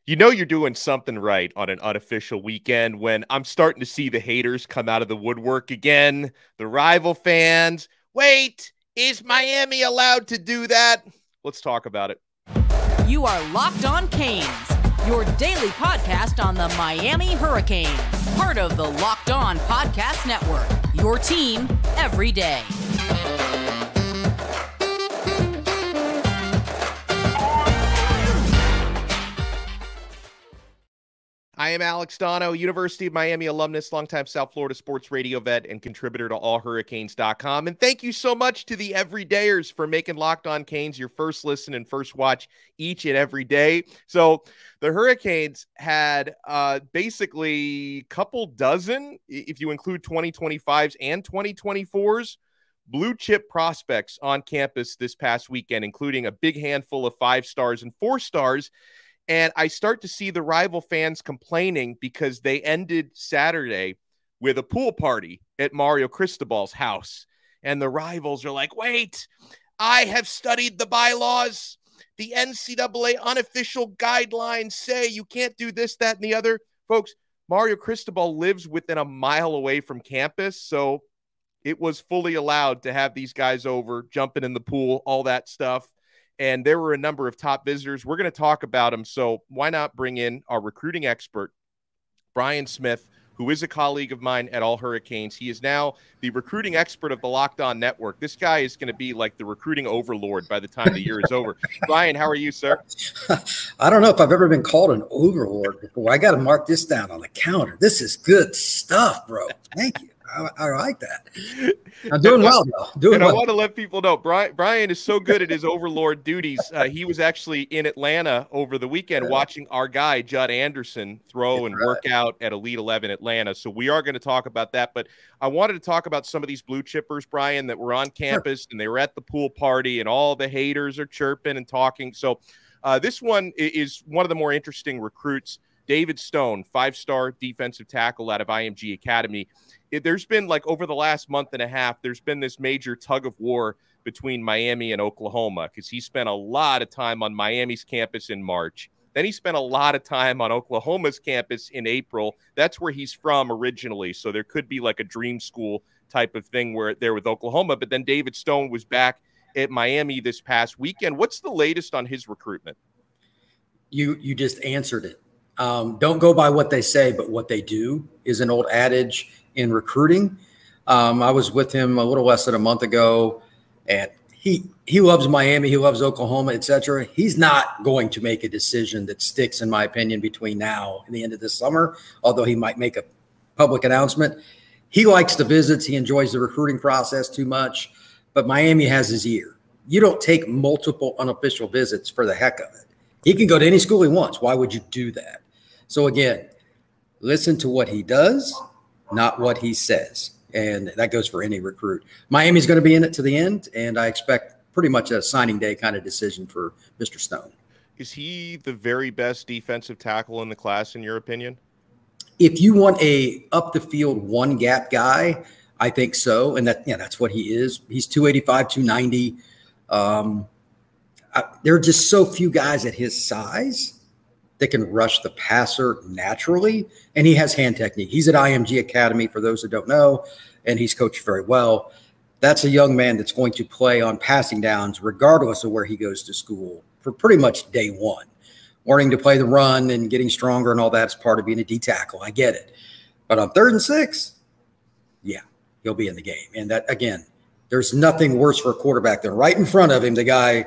You know you're doing something right on an unofficial weekend when I'm starting to see the haters come out of the woodwork again, the rival fans. Wait, is Miami allowed to do that? Let's talk about it. You are Locked On Canes, your daily podcast on the Miami Hurricanes, part of the Locked On Podcast Network, your team every day. I am Alex Dono, University of Miami alumnus, longtime South Florida sports radio vet, and contributor to allhurricanes.com. And thank you so much to the everydayers for making Locked On Canes your first listen and first watch each and every day. So the Hurricanes had basically a couple dozen, if you include 2025s and 2024s, blue chip prospects on campus this past weekend, including a big handful of 5 stars and 4 stars. And I start to see the rival fans complaining because they ended Saturday with a pool party at Mario Cristobal's house. And the rivals are like, wait, I have studied the bylaws. The NCAA unofficial guidelines say you can't do this, that, and the other. Folks, Mario Cristobal lives within a mile away from campus, so it was fully allowed to have these guys over, jumping in the pool, all that stuff. And there were a number of top visitors. We're going to talk about them. So why not bring in our recruiting expert, Brian Smith, who is a colleague of mine at All Hurricanes. He is now the recruiting expert of the Locked On Network. This guy is going to be like the recruiting overlord by the time the year is over. Brian, how are you, sir? I don't know if I've ever been called an overlord before. I got to mark this down on the counter. This is good stuff, bro. Thank you. I like that. I'm doing well, though. I want to let people know, Brian is so good at his overlord duties. He was actually in Atlanta over the weekend watching our guy, Judd Anderson, throw and work out at Elite 11 Atlanta. So we are going to talk about that. But I wanted to talk about some of these blue chippers, Brian, that were on campus and they were at the pool party and all the haters are chirping and talking. So this one is one of the more interesting recruits, David Stone, 5-star defensive tackle out of IMG Academy. There's been, like, over the last month and a half, there's been this major tug of war between Miami and Oklahoma because he spent a lot of time on Miami's campus in March. Then he spent a lot of time on Oklahoma's campus in April. That's where he's from originally. So there could be like a dream school type of thing where there with Oklahoma. But then David Stone was back at Miami this past weekend. What's the latest on his recruitment? You just answered it. Don't go by what they say, but what they do is an old adage in recruiting. I was with him a little less than a month ago, and he loves Miami, he loves Oklahoma, etc. He's not going to make a decision that sticks, in my opinion, between now and the end of this summer, although he might make a public announcement. He likes the visits. He enjoys the recruiting process too much, but Miami has his ear. You don't take multiple unofficial visits for the heck of it. He can go to any school he wants. Why would you do that? So again, listen to what he does, not what he says. And that goes for any recruit. Miami's going to be in it to the end, and I expect pretty much a signing day kind of decision for Mr. Stone. Is he the very best defensive tackle in the class, in your opinion? If you want a up-the-field one-gap guy, I think so, and that's what he is. He's 285, 290. There are just so few guys at his size that can rush the passer naturally, and he has hand technique. He's at IMG Academy, for those who don't know, and he's coached very well. That's a young man that's going to play on passing downs regardless of where he goes to school for pretty much day one. Learning to play the run and getting stronger and all that is part of being a D tackle. I get it. But on 3rd and 6, yeah, he'll be in the game. And that, again, there's nothing worse for a quarterback than right in front of him, the guy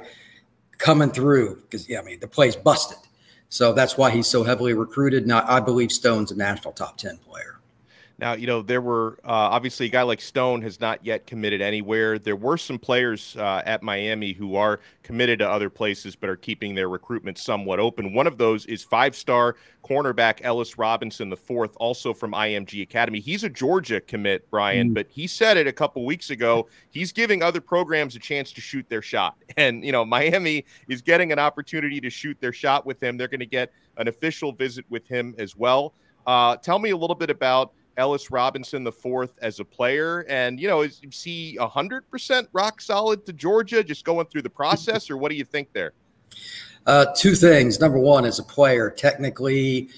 coming through, because, the play's busted. So that's why he's so heavily recruited. Now, I believe Stone's a national top 10 player. Now, there were obviously a guy like Stone has not yet committed anywhere. There were some players at Miami who are committed to other places but are keeping their recruitment somewhat open. One of those is 5-star cornerback Ellis Robinson IV, also from IMG Academy. He's a Georgia commit, Brian, but he said it a couple weeks ago. He's giving other programs a chance to shoot their shot. And, Miami is getting an opportunity to shoot their shot with him. They're going to get an official visit with him as well. Tell me a little bit about Ellis Robinson IV as a player, and is he 100% rock solid to Georgia, just going through the process, or what do you think there? Two things. Number one, as a player, technically,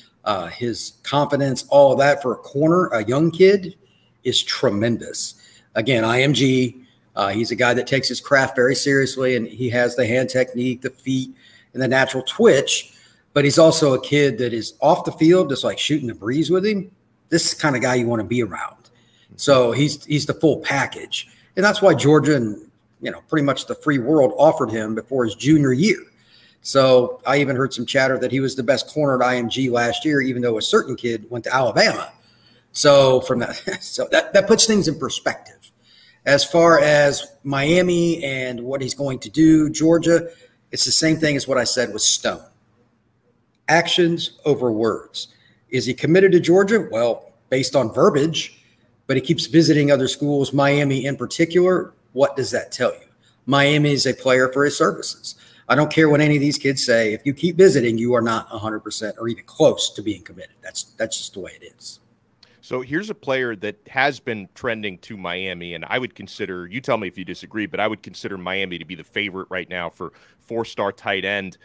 his confidence, all of that for a corner, a young kid, is tremendous. Again, IMG, he's a guy that takes his craft very seriously, and he has the hand technique, the feet, and the natural twitch. But he's also a kid that is off the field, just like shooting the breeze with him. This is the kind of guy you want to be around. So he's the full package. And that's why Georgia and, pretty much the free world offered him before his junior year. So I even heard some chatter that he was the best corner at IMG last year, even though a certain kid went to Alabama. So from that, that puts things in perspective. As far as Miami and what he's going to do, Georgia, it's the same thing as what I said with Stone. Actions over words. Is he committed to Georgia? Well, based on verbiage, but he keeps visiting other schools, Miami in particular. What does that tell you? Miami is a player for his services. I don't care what any of these kids say. If you keep visiting, you are not 100% or even close to being committed. That's just the way it is. So here's a player that has been trending to Miami, and I would consider, you tell me if you disagree, but I would consider Miami to be the favorite right now for four-star tight end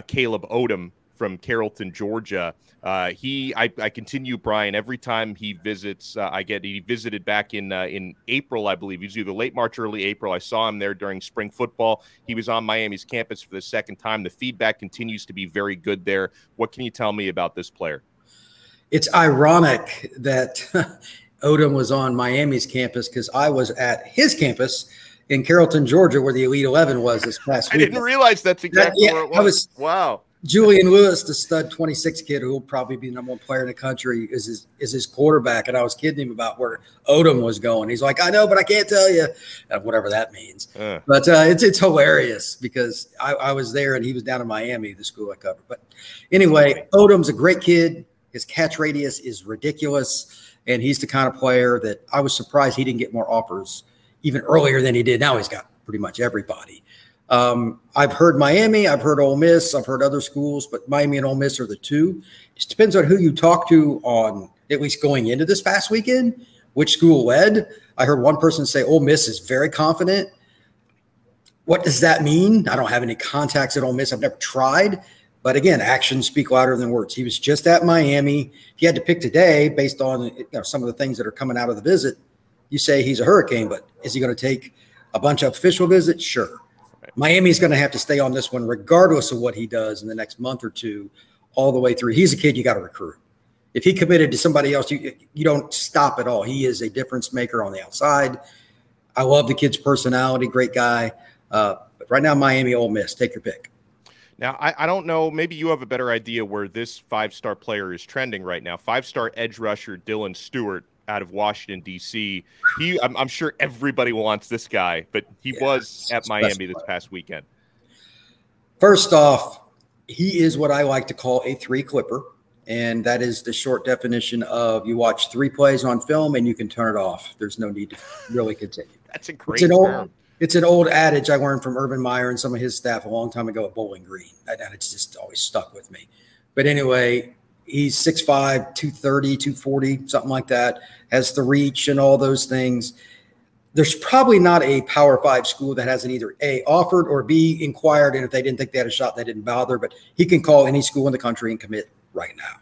Caleb Odom from Carrollton, Georgia. I continue, Brian, every time he visits, he visited back in April, I believe. He was either late March, early April. I saw him there during spring football. He was on Miami's campus for the second time. The feedback continues to be very good there. What can you tell me about this player? It's ironic that Odom was on Miami's campus because I was at his campus in Carrollton, Georgia, where the Elite 11 was this past week. I didn't realize that's exactly where it was. Wow. Julian Lewis, the stud 26 kid who will probably be the number one player in the country, is his quarterback. And I was kidding him about where Odom was going. He's like, I know, but I can't tell you, whatever that means. But it's hilarious because I was there and he was down in Miami, the school I covered. But anyway, Odom's a great kid. His catch radius is ridiculous. And he's the kind of player that I was surprised he didn't get more offers even earlier than he did. Now he's got pretty much everybody. I've heard Miami, I've heard Ole Miss, I've heard other schools, but Miami and Ole Miss are the two. It just depends on who you talk to on at least going into this past weekend, which school led. I heard one person say Ole Miss is very confident. What does that mean? I don't have any contacts at Ole Miss. I've never tried. But again, actions speak louder than words. He was just at Miami. If you had to pick today based on some of the things that are coming out of the visit, you say he's a Hurricane, but is he going to take a bunch of official visits? Sure. Miami's going to have to stay on this one regardless of what he does in the next month or two all the way through. He's a kid you got to recruit. If he committed to somebody else, you don't stop at all. He is a difference maker on the outside. I love the kid's personality, great guy. But right now, Miami, Ole Miss, take your pick. Now, I don't know, maybe you have a better idea where this five-star player is trending right now. Five-star edge rusher Dylan Stewart out of Washington, D.C. I'm sure everybody wants this guy, but he was at Miami this past weekend. First off, he is what I like to call a three clipper, and that is the short definition of you watch 3 plays on film and you can turn it off. There's no need to really continue. That's a great term. It's an old adage I learned from Urban Meyer and some of his staff a long time ago at Bowling Green, and it's just always stuck with me. But anyway, he's 6'5", 230, 240, something like that, has the reach and all those things. There's probably not a Power 5 school that hasn't either A, offered or B, inquired, and if they didn't think they had a shot, they didn't bother. But he can call any school in the country and commit right now.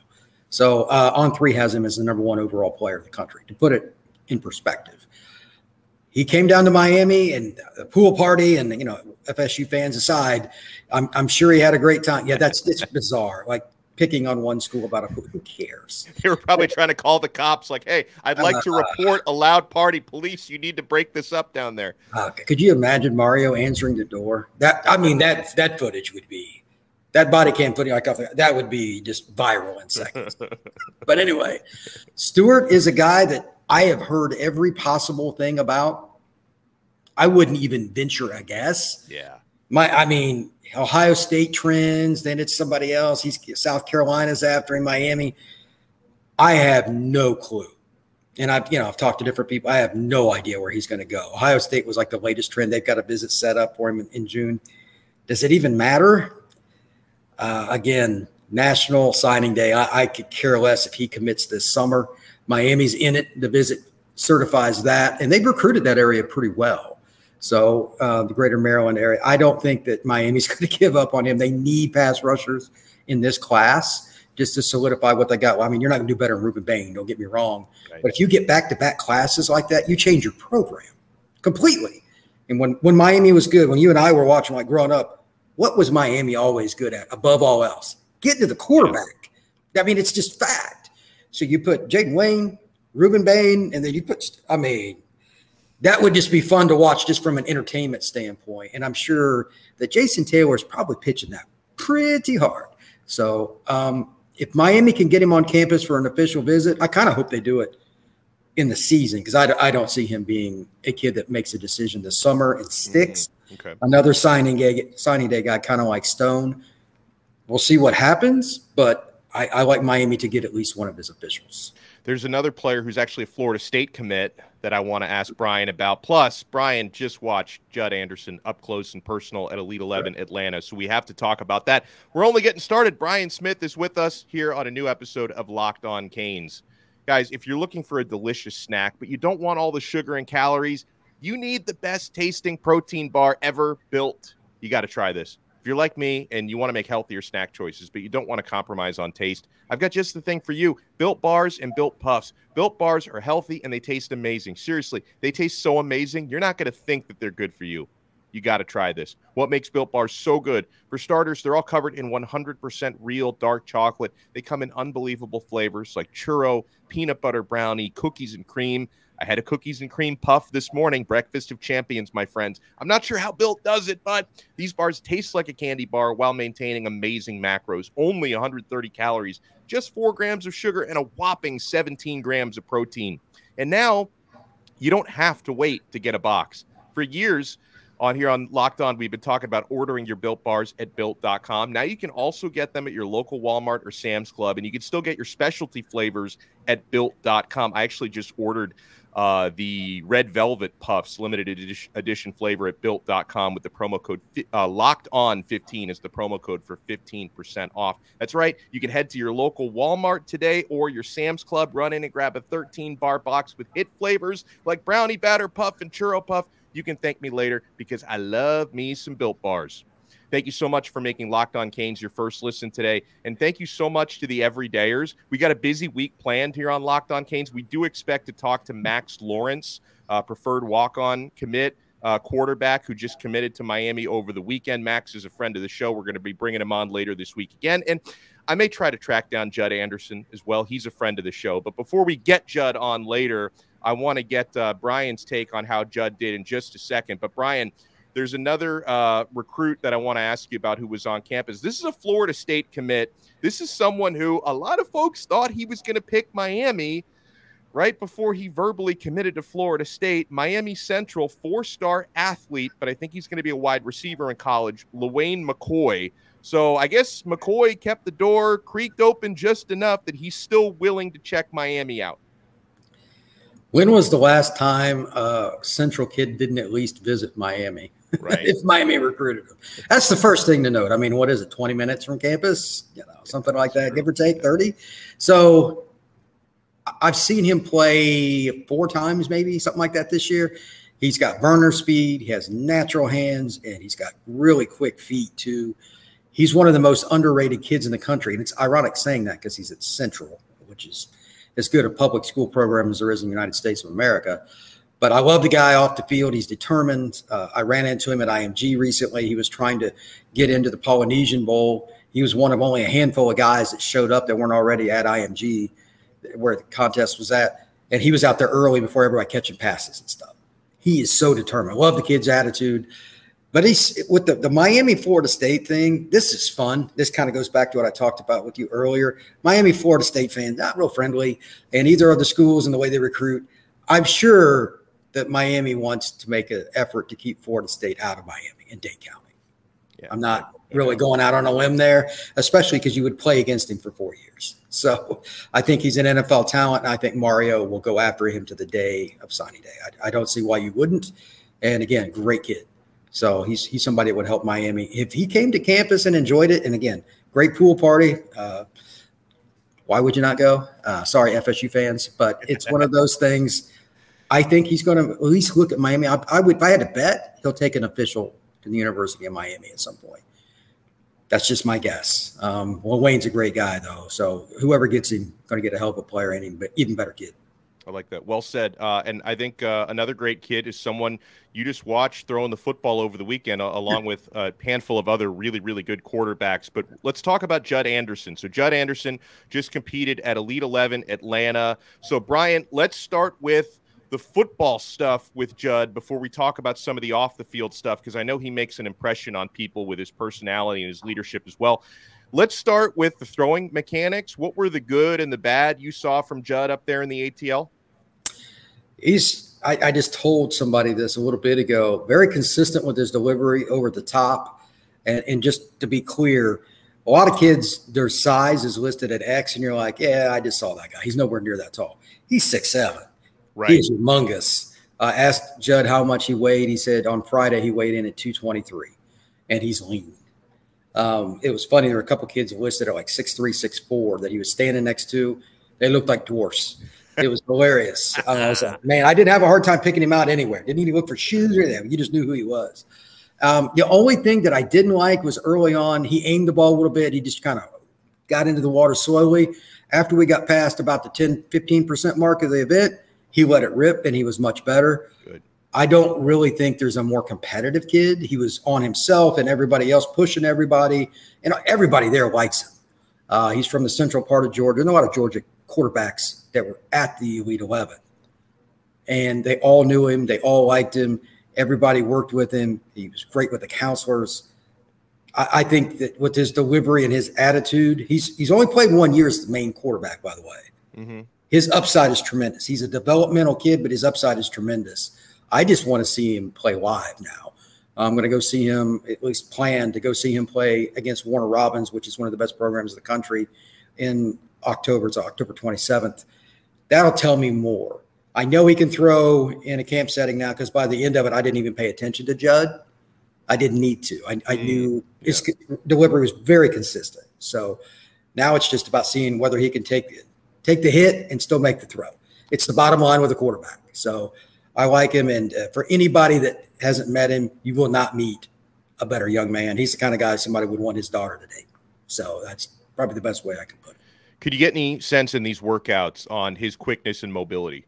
So On3 has him as the number 1 overall player in the country, to put it in perspective. He came down to Miami and the pool party and, FSU fans aside, I'm sure he had a great time. Yeah, it's bizarre. Like, picking on one school about a pool. Who cares? They were probably trying to call the cops like, hey, I'd like to report a loud party. Police, you need to break this up down there. Could you imagine Mario answering the door? That footage would be, that body cam footage, that would be just viral in seconds. But anyway, Stewart is a guy that I have heard every possible thing about. I wouldn't even venture a guess. Yeah. Ohio State trends, then it's somebody else. South Carolina's after him, Miami. I have no clue. And I've talked to different people. I have no idea where he's going to go. Ohio State was like the latest trend. They've got a visit set up for him in June. Does it even matter? Again, National Signing Day. I could care less if he commits this summer. Miami's in it. The visit certifies that. And they've recruited that area pretty well. So the greater Maryland area, I don't think that Miami's going to give up on him. They need pass rushers in this class just to solidify what they got. Well, I mean, you're not going to do better than Ruben Bain, don't get me wrong. Right. But if you get back-to-back classes like that, you change your program completely. And when Miami was good, when you and I were watching, like growing up, what was Miami always good at above all else? Getting to the quarterback. I mean, it's just fact. So you put Jaden Wayne, Ruben Bain, and then you put, I mean, that would just be fun to watch just from an entertainment standpoint. And I'm sure that Jason Taylor is probably pitching that pretty hard. So if Miami can get him on campus for an official visit, I kind of hope they do it in the season, because I don't see him being a kid that makes a decision this summer and sticks. Okay. Another signing day guy, kind of like Stone. We'll see what happens, but I like Miami to get at least one of his officials. There's another player who's actually a Florida State commit that I want to ask Brian about. Plus, Brian just watched Judd Anderson up close and personal at Elite 11 Atlanta, so we have to talk about that. We're only getting started. Brian Smith is with us here on a new episode of Locked On Canes. Guys, if you're looking for a delicious snack, but you don't want all the sugar and calories, you need the best tasting protein bar ever built. You got to try this. If you're like me and you want to make healthier snack choices, but you don't want to compromise on taste, I've got just the thing for you. Built Bars and Built Puffs. Built Bars are healthy and they taste amazing. Seriously, they taste so amazing, you're not going to think that they're good for you. You got to try this. What makes Built Bars so good? For starters, they're all covered in 100% real dark chocolate. They come in unbelievable flavors like churro, peanut butter brownie, cookies and cream. I had a cookies and cream puff this morning, breakfast of champions, my friends. I'm not sure how Built does it, but these bars taste like a candy bar while maintaining amazing macros. Only 130 calories, just 4 grams of sugar, and a whopping 17 grams of protein. And now you don't have to wait to get a box. For years, on here on Locked On, we've been talking about ordering your Built Bars at Built.com. Now you can also get them at your local Walmart or Sam's Club, and you can still get your specialty flavors at Built.com. I actually just ordered the Red Velvet Puffs limited edition flavor at Built.com with the promo code LOCKEDON15 is the promo code for 15% off. That's right. You can head to your local Walmart today or your Sam's Club, run in and grab a 13-bar box with hit flavors like Brownie Batter Puff and Churro Puff. You can thank me later because I love me some Built Bars. Thank you so much for making Locked On Canes your first listen today. And thank you so much to the everydayers. We got a busy week planned here on Locked On Canes. We do expect to talk to Max Lawrence, preferred walk-on commit quarterback who just committed to Miami over the weekend. Max is a friend of the show. We're going to be bringing him on later this week again. And I may try to track down Judd Anderson as well. He's a friend of the show. But before we get Judd on later, I want to get Brian's take on how Judd did in just a second. But Brian, there's another recruit that I want to ask you about who was on campus. This is a Florida State commit. This is someone who a lot of folks thought he was going to pick Miami right before he verbally committed to Florida State. Miami Central, 4-star athlete, but I think he's going to be a wide receiver in college, LaWayne McCoy. So I guess McCoy kept the door creaked open just enough that he's still willing to check Miami out. When was the last time a Central kid didn't at least visit Miami? Right. If Miami recruited him. That's the first thing to note. I mean, what is it, 20 minutes from campus? Something like that, give or take, 30. So I've seen him play 4 times, maybe, something like that this year. He's got burner speed, he has natural hands, and he's got really quick feet, too. He's one of the most underrated kids in the country. And it's ironic saying that because he's at Central, which is as good a public school program as there is in the United States of America. But I love the guy off the field. He's determined. I ran into him at IMG recently. He was trying to get into the Polynesian Bowl. He was one of only a handful of guys that showed up that weren't already at IMG where the contest was at. And he was out there early before everybody catching passes and stuff. He is so determined. I love the kid's attitude. But he's with the Miami-Florida State thing, this is fun. This kind of goes back to what I talked about with you earlier. Miami-Florida State fans, not real friendly, and either of the schools and the way they recruit. I'm sure that Miami wants to make an effort to keep Florida State out of Miami and Dade County. Yeah. I'm not really going out on a limb there, especially because you would play against him for 4 years. So I think he's an NFL talent, and I think Mario will go after him to the day of signing day. I don't see why you wouldn't. And, again, great kid. So he's somebody that would help Miami. If he came to campus and enjoyed it, and, again, great pool party, why would you not go? Sorry, FSU fans, but it's one of those things. I think he's going to at least look at Miami. I would, if I had to bet, he'll take an official to the University of Miami at some point. That's just my guess. Well, Wayne's a great guy, though. So whoever gets him, going to get a hell of a player and even better kid. I like that. Well said. And I think another great kid is someone you just watched throwing the football over the weekend, along with a handful of other really, really good quarterbacks. But let's talk about Judd Anderson. So Judd Anderson just competed at Elite 11 Atlanta. So, Brian, let's start with the football stuff with Judd before we talk about some of the off-the-field stuff, because I know he makes an impression on people with his personality and his leadership as well. Let's start with the throwing mechanics. What were the good and the bad you saw from Judd up there in the ATL? I just told somebody this a little bit ago, very consistent with his delivery over the top. And just to be clear, a lot of kids, their size is listed at X, and you're like, yeah, I just saw that guy. He's nowhere near that tall. He's 6'7". Right. He is humongous. Asked Judd how much he weighed. He said on Friday he weighed in at 223, and he's lean. It was funny. There were a couple kids listed at like 6'3", 6'4" that he was standing next to. They looked like dwarfs. It was hilarious. I was like, man, I didn't have a hard time picking him out anywhere. Didn't even look for shoes or anything. You just knew who he was. The only thing that I didn't like was early on, he aimed the ball a little bit. He just kind of got into the water slowly. After we got past about the 10, 15% mark of the event, he let it rip, and he was much better. Good. I don't really think there's a more competitive kid. He was on himself and everybody else pushing everybody, and everybody there likes him. He's from the central part of Georgia. There's a lot of Georgia quarterbacks that were at the Elite 11, and they all knew him. They all liked him. Everybody worked with him. He was great with the counselors. I think that with his delivery and his attitude, he's only played 1 year as the main quarterback, by the way. Mm-hmm. His upside is tremendous. He's a developmental kid, but his upside is tremendous. I just want to see him play live now. I'm going to go see him, at least plan to go see him play against Warner Robins, which is one of the best programs in the country, in October. It's October 27th. That'll tell me more. I know he can throw in a camp setting now, because by the end of it, I didn't even pay attention to Judd. I didn't need to. I knew his delivery was very consistent. So now it's just about seeing whether he can take the hit and still make the throw. It's the bottom line with a quarterback. So I like him. And for anybody that hasn't met him, you will not meet a better young man. He's the kind of guy somebody would want his daughter to date. So that's probably the best way I can put it. Could you get any sense in these workouts on his quickness and mobility?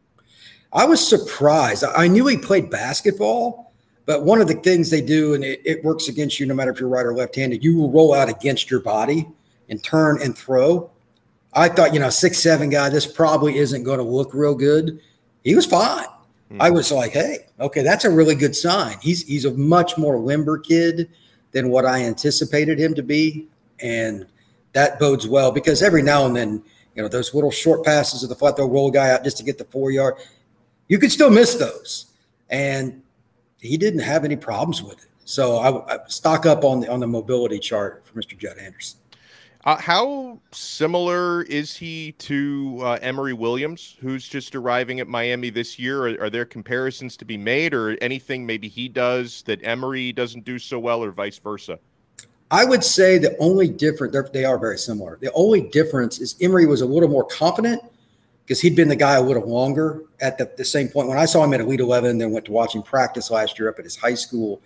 I was surprised. I knew he played basketball, but one of the things they do, and it works against you no matter if you're right or left-handed, you will roll out against your body and turn and throw. I thought, 6'7" guy, this probably isn't going to look real good. He was fine. I was like, hey, okay, that's a really good sign. He's a much more limber kid than what I anticipated him to be, and that bodes well, because every now and then, those little short passes of the flat, they'll roll a guy out just to get the 4-yard. You could still miss those, and he didn't have any problems with it. So I stock up on the mobility chart for Mr. Judd Anderson. How similar is he to Emory Williams, who's just arriving at Miami this year? Are there comparisons to be made, or anything maybe he does that Emory doesn't do so well, or vice versa? I would say the only difference, they are very similar. The only difference is Emory was a little more confident because he'd been the guy a little longer at the same point. When I saw him at Elite 11, then went to watch him practice last year up at his high school,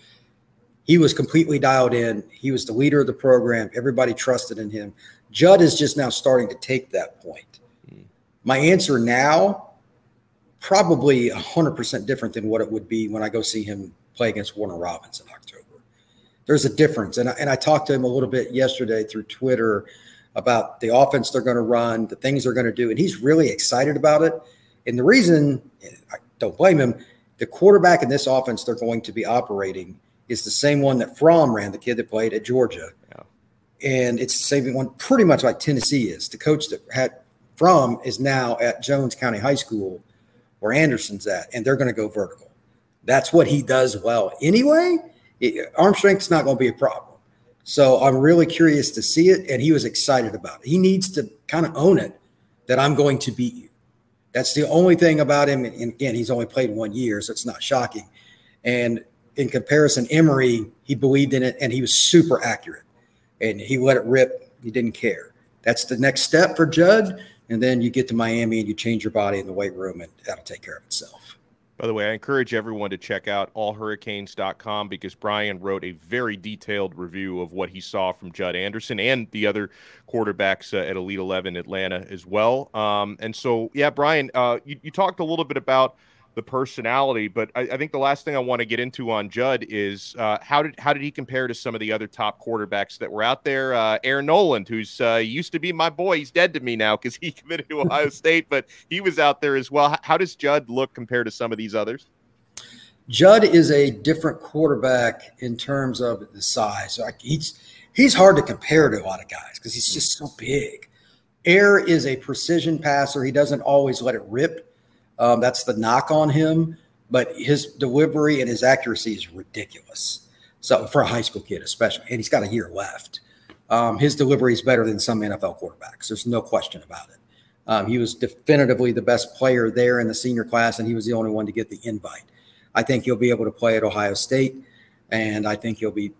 he was completely dialed in. He was the leader of the program. Everybody trusted in him. Judd is just now starting to take that point. My answer now, probably 100% different than what it would be when I go see him play against Warner Robins in October. There's a difference. And I talked to him a little bit yesterday through Twitter about the offense they're going to run, the things they're going to do. And he's really excited about it. And the reason, I don't blame him, the quarterback in this offense they're going to be operating is the same one that Fromm ran, the kid that played at Georgia. Yeah. And it's the same one pretty much like Tennessee is. The coach that had Fromm is now at Jones County High School where Anderson's at, and they're going to go vertical. That's what he does well. Anyway, arm strength's not going to be a problem. So I'm really curious to see it, and he was excited about it. He needs to kind of own it that I'm going to beat you. That's the only thing about him. And again, he's only played 1 year, so it's not shocking. And in comparison, Emory, he believed in it, and he was super accurate. And he let it rip. He didn't care. That's the next step for Judd. And then you get to Miami and you change your body in the weight room, and that'll take care of itself. By the way, I encourage everyone to check out allhurricanes.com because Brian wrote a very detailed review of what he saw from Judd Anderson and the other quarterbacks at Elite 11 Atlanta as well. And so, yeah, Brian, you talked a little bit about the personality, but I think the last thing I want to get into on Judd is how did he compare to some of the other top quarterbacks that were out there? Aaron Noland, who's used to be my boy, he's dead to me now because he committed to Ohio State, but he was out there as well. How does Judd look compared to some of these others? Judd is a different quarterback in terms of the size. Like he's hard to compare to a lot of guys because he's just so big. Air is a precision passer. He doesn't always let it rip. That's the knock on him, but his delivery and his accuracy is ridiculous. So for a high school kid, especially, and he's got a year left. His delivery is better than some NFL quarterbacks. There's no question about it. He was definitively the best player there in the senior class, and he was the only one to get the invite. I think he'll be able to play at Ohio State, and I think he'll be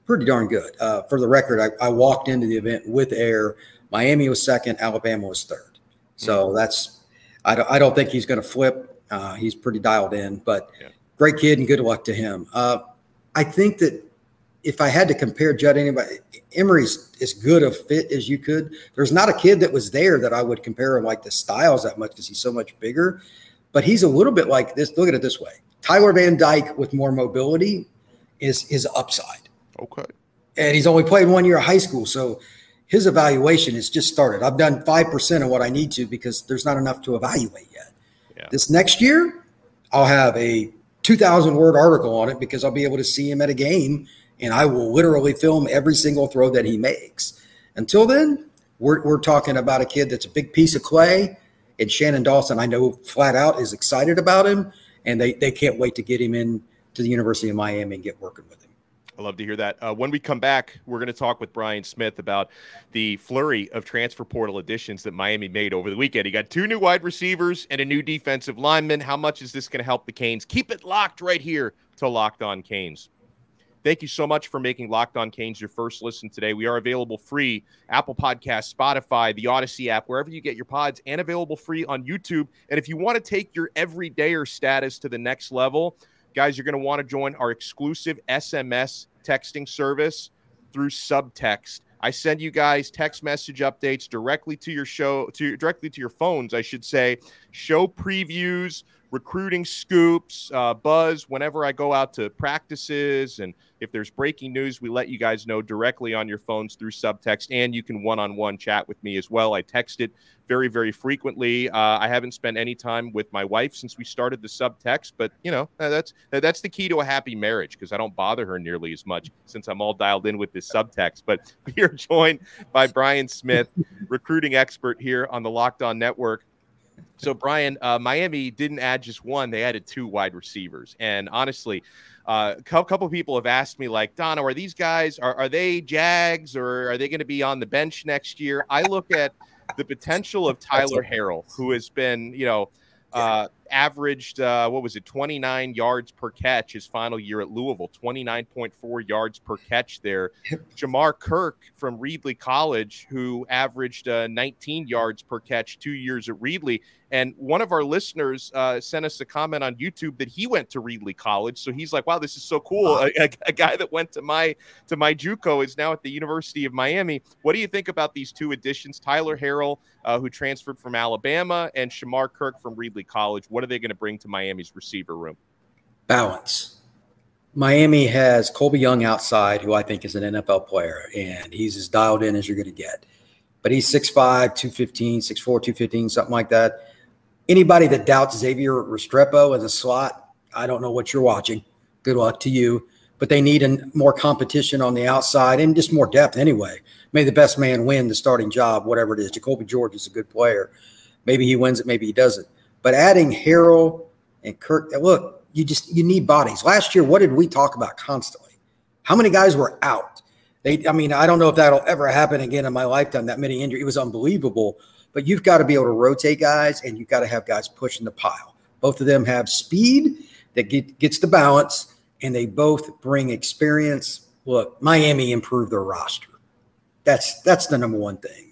pretty darn good. For the record, I walked into the event with Air. Miami was second, Alabama was third. So that's I don't think he's going to flip. He's pretty dialed in, but great kid and good luck to him. I think that if I had to compare Judd to anybody, Emory's as good a fit as you could. There's not a kid that was there that I would compare him like the styles that much because he's so much bigger, but he's a little bit like this. Look at it this way. Tyler Van Dyke with more mobility is his upside. Okay. And he's only played 1 year of high school. So his evaluation has just started. I've done 5% of what I need to because there's not enough to evaluate yet. Yeah. This next year, I'll have a 2,000-word article on it because I'll be able to see him at a game, and I will literally film every single throw that he makes. Until then, we're talking about a kid that's a big piece of clay, and Shannon Dawson, I know flat out, is excited about him, and they can't wait to get him in to the University of Miami and get working with him. I love to hear that. When we come back, we're going to talk with Brian Smith about the flurry of transfer portal additions that Miami made over the weekend. He got 2 new wide receivers and a new defensive lineman. How much is this going to help the Canes? Keep it locked right here to Locked On Canes. Thank you so much for making Locked On Canes your first listen today. We are available free, Apple Podcasts, Spotify, the Odyssey app, wherever you get your pods, and available free on YouTube. And if you want to take your everydayer status to the next level, guys, you're going to want to join our exclusive SMS texting service through Subtext. I send you guys text message updates directly to your directly to your phones, I should say, show previews, recruiting scoops, buzz whenever I go out to practices. And if there's breaking news, we let you guys know directly on your phones through Subtext, and you can one-on-one chat with me as well. I text it very, very frequently. I haven't spent any time with my wife since we started the Subtext, but you know, that's the key to a happy marriage because I don't bother her nearly as much since I'm all dialed in with this Subtext. But we are joined by Brian Smith, recruiting expert here on the Locked On Network. So, Brian, Miami didn't add just one. They added 2 wide receivers. And honestly, a couple of people have asked me, like, Dono, are these guys, are they Jags or are they going to be on the bench next year? I look at the potential of Tyler Harrell, who has been, averaged, 29 yards per catch his final year at Louisville, 29.4 yards per catch there. Jamar Kirk from Reedley College, who averaged 19 yards per catch 2 years at Reedley. And one of our listeners sent us a comment on YouTube that he went to Reedley College. So he's like, wow, this is so cool. A guy that went to my JUCO is now at the University of Miami. What do you think about these 2 additions? Tyler Harrell, who transferred from Alabama, and Jamar Kirk from Reedley College. What are they going to bring to Miami's receiver room? Balance. Miami has Colby Young outside, who I think is an NFL player, and he's as dialed in as you're going to get. But he's 6'5", 215, 6'4", 215, something like that. Anybody that doubts Xavier Restrepo as a slot, I don't know what you're watching. Good luck to you. But they need more competition on the outside and just more depth anyway. May the best man win the starting job, whatever it is. Jacoby George is a good player. Maybe he wins it, maybe he doesn't. But adding Harrell and Kirk, look, you need bodies. Last year, what did we talk about constantly? How many guys were out? I don't know if that'll ever happen again in my lifetime, that many injuries. It was unbelievable. But you've got to be able to rotate guys, and you've got to have guys pushing the pile. Both of them have speed that gets the balance, and they both bring experience. Look, Miami improved their roster. That's the number one thing.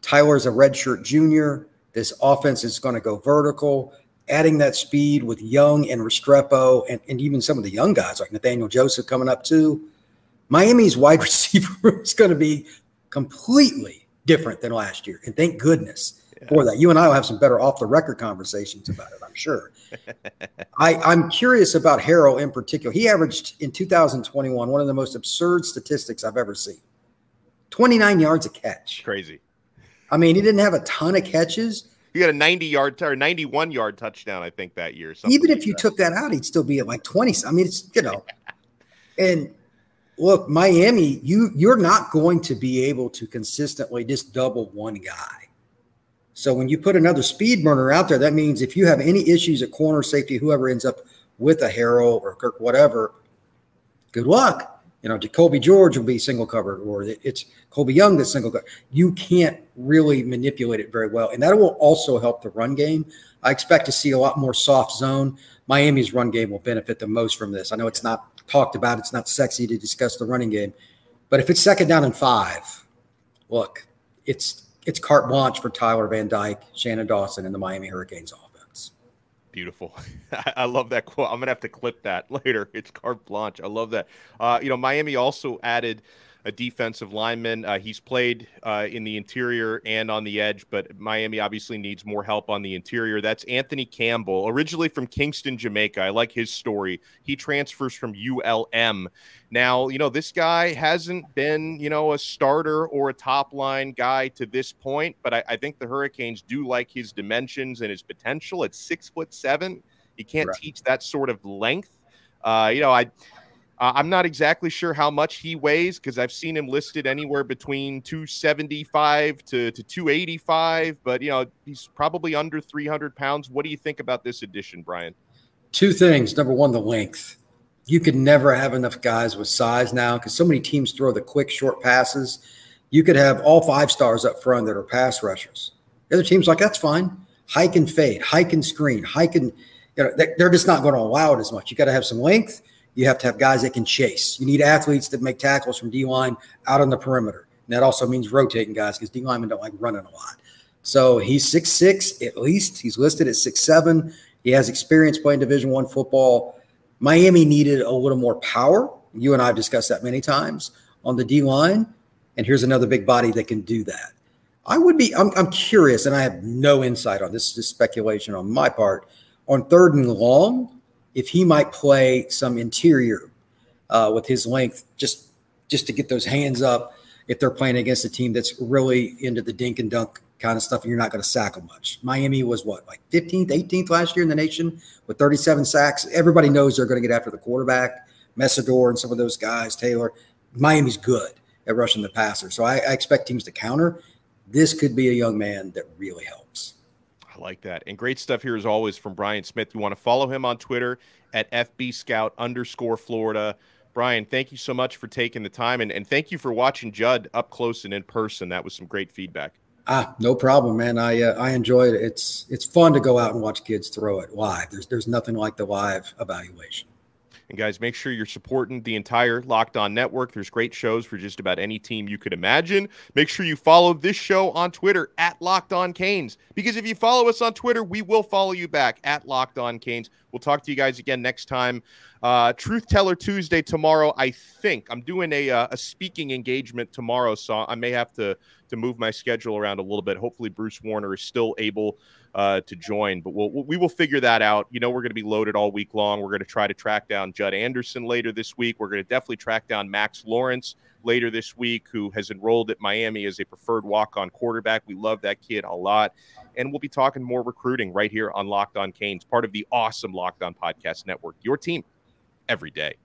Tyler's a redshirt junior. This offense is going to go vertical. adding that speed with Young and Restrepo and even some of the young guys like Nathaniel Joseph coming up too, Miami's wide receiver is going to be completely different than last year. And thank goodness for that. You and I will have some better off-the-record conversations about it, I'm sure. I'm curious about Harrell in particular. He averaged in 2021 one of the most absurd statistics I've ever seen. 29 yards a catch. Crazy. I mean, he didn't have a ton of catches. He got a 90-yard or 91-yard touchdown, I think, that year. Even if you took that out, he'd still be at like 20. I mean, it's, and look, Miami, you're not going to be able to consistently just double one guy. So when you put another speed burner out there, that means if you have any issues at corner, safety, whoever ends up with a Harrell or Kirk, whatever, good luck. Jacoby George will be single covered, or it's Colby Young that's single covered. You can't really manipulate it very well. And that will also help the run game. I expect to see a lot more soft zone. Miami's run game will benefit the most from this. I know it's not talked about. It's not sexy to discuss the running game. But if it's 2nd down and 5, look, it's carte blanche for Tyler Van Dyke, Shannon Dawson, and the Miami Hurricanes offense. Beautiful. I love that quote. I'm going to have to clip that later. It's carte blanche. I love that. Miami also added a defensive lineman. He's played in the interior and on the edge, but Miami obviously needs more help on the interior. That's Anthony Campbell, originally from Kingston, Jamaica. I like his story. He transfers from ULM. Now, this guy hasn't been, a starter or a top line guy to this point, but I think the Hurricanes do like his dimensions and his potential. At 6'7", you can't teach that sort of length. I'm not exactly sure how much he weighs because I've seen him listed anywhere between 275 to 285, but he's probably under 300 pounds. What do you think about this addition, Brian? 2 things. Number one, the length. You could never have enough guys with size now because so many teams throw the quick, short passes. You could have all 5 stars up front that are pass rushers. The other teams like, that's fine. Hike and fade, hike and screen, hike and they're just not going to allow it as much. You got to have some length. You have to have guys that can chase. You need athletes that make tackles from D-line out on the perimeter. And that also means rotating guys because D-linemen don't like running a lot. So he's 6'6", at least. He's listed at 6'7". He has experience playing Division I football. Miami needed a little more power. You and I have discussed that many times on the D-line. And here's another big body that can do that. I'm curious, and I have no insight on this. This is just speculation on my part. On 3rd and long, if he might play some interior with his length, just to get those hands up if they're playing against a team that's really into the dink and dunk kind of stuff, and you're not going to sack them much. Miami was like 15th, 18th last year in the nation with 37 sacks. Everybody knows they're going to get after the quarterback, Messidor and some of those guys, Taylor. Miami's good at rushing the passer. So I expect teams to counter. This could be a young man that really helps. I like that. And great stuff here as always from Brian Smith. You want to follow him on Twitter at FBScout_Florida. Brian, thank you so much for taking the time. And thank you for watching Judd up close and in person. That was some great feedback. No problem, man. I enjoy it. It's fun to go out and watch kids throw it live. There's nothing like the live evaluation. And guys, make sure you're supporting the entire Locked On Network. There's great shows for just about any team you could imagine. Make sure you follow this show on Twitter at Locked On Canes, because if you follow us on Twitter, we will follow you back at Locked On Canes. We'll talk to you guys again next time. Truth Teller Tuesday tomorrow. I think I'm doing a speaking engagement tomorrow, so I may have to move my schedule around a little bit. Hopefully Bruce Warner is still able to join, but we will figure that out. We're going to be loaded all week long. We're going to try to track down Judd Anderson later this week. We're going to definitely track down Max Lawrence later this week, who has enrolled at Miami as a preferred walk-on quarterback. We love that kid a lot. And we'll be talking more recruiting right here on Locked On Canes, part of the awesome Locked On Podcast Network, your team every day.